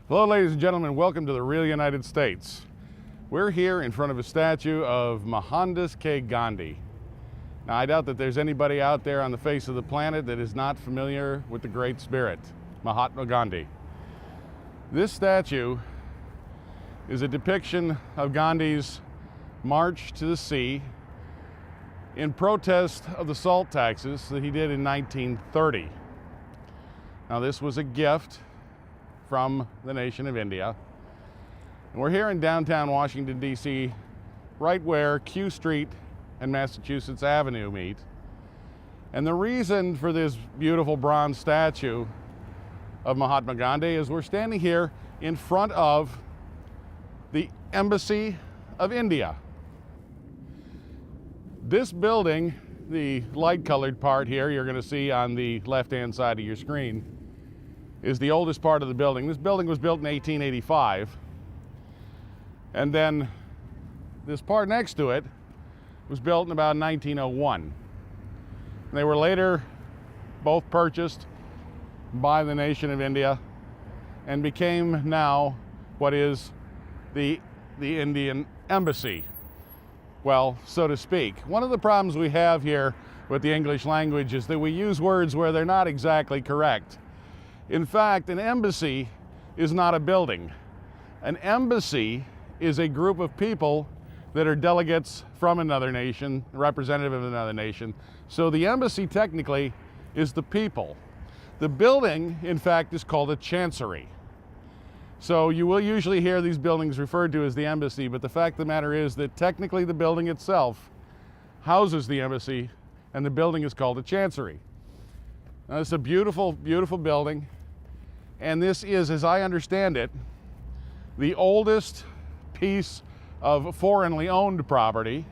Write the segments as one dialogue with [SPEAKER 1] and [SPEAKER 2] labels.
[SPEAKER 1] Hello, ladies and gentlemen. Welcome to the real United States. We're here in front of a statue of Mahatma Gandhi. Now, I doubt that there's anybody out there on the face of the planet that is not familiar with the great spirit, Mahatma Gandhi. This statue is a depiction of Gandhi's march to the sea in protest of the salt taxes that he did in 1930. Now, this was a gift from the nation of India. And we're here in downtown Washington, D.C., right where Q Street and Massachusetts Avenue meet. And the reason for this beautiful bronze statue of Mahatma Gandhi is we're standing here in front of the Embassy of India. This building, the light-colored part here you're going to see on the left-hand side of your screen, is the oldest part of the building. This building was built in 1885. And then this part next to it was built in about 1901. They were later both purchased by the nation of India and became now what is the Indian Embassy. Well, so to speak. One of the problems we have here with the English language is that we use words where they're not exactly correct. In fact, an embassy is not a building. An embassy is a group of people that are delegates from another nation, representative of another nation. So the embassy technically is the people. The building, in fact, is called a chancery. So you will usually hear these buildings referred to as the embassy, but the fact of the matter is that technically the building itself houses the embassy, and the building is called a chancery. Now, it's a beautiful, beautiful building, and this is, as I understand it, the oldest piece of foreignly owned property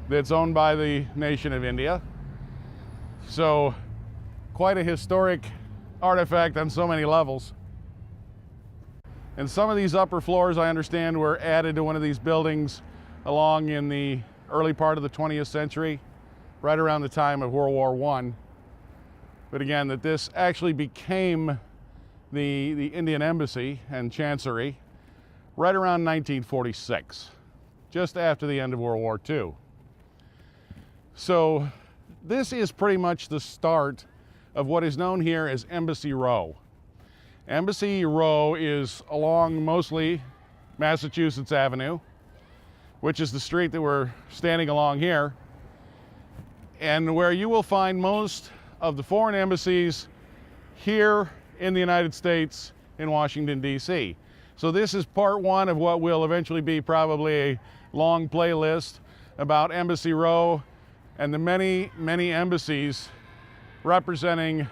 [SPEAKER 1] that's owned by the nation of India. So, quite a historic artifact on so many levels. And some of these upper floors, I understand, were added to one of these buildings along in the early part of the 20th century, right around the time of World War I. But again, that this actually became the Indian Embassy and Chancery right around 1946, just after the end of World War II. So this is pretty much the start of what is known here as Embassy Row. Embassy Row is along mostly Massachusetts Avenue, which is the street that we're standing along here, and where you will find most of the foreign embassies here in the United States in Washington, D.C. So this is part one of what will eventually be probably a long playlist about Embassy Row and the many, many embassies representing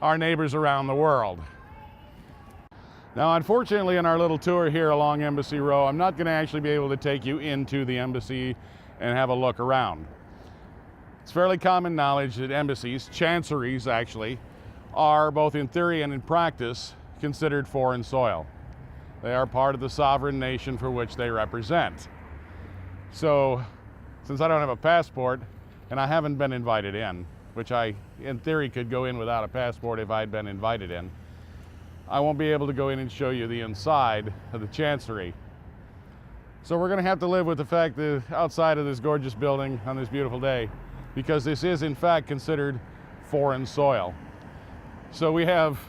[SPEAKER 1] our neighbors around the world. Now, unfortunately, in our little tour here along Embassy Row, I'm not going to actually be able to take you into the embassy and have a look around. It's fairly common knowledge that embassies, chanceries actually, are both in theory and in practice considered foreign soil. They are part of the sovereign nation for which they represent. So, since I don't have a passport and I haven't been invited in, which I, in theory, could go in without a passport if I'd been invited in, I won't be able to go in and show you the inside of the chancery. So we're going to have to live with the fact that outside of this gorgeous building on this beautiful day, because this is in fact considered foreign soil. So we have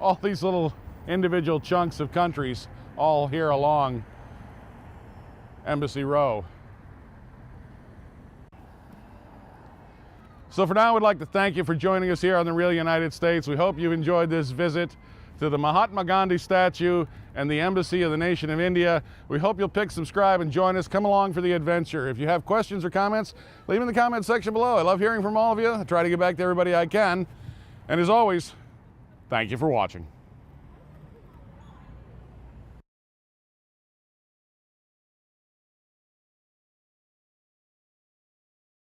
[SPEAKER 1] all these little individual chunks of countries all here along Embassy Row. So for now, I would like to thank you for joining us here on the Real United States. We hope you enjoyed this visit to the Mahatma Gandhi statue and the Embassy of the nation of India. We hope you'll pick, subscribe, and join us. Come along for the adventure. If you have questions or comments, leave them in the comment section below. I love hearing from all of you. I try to get back to everybody I can. And as always, thank you for watching.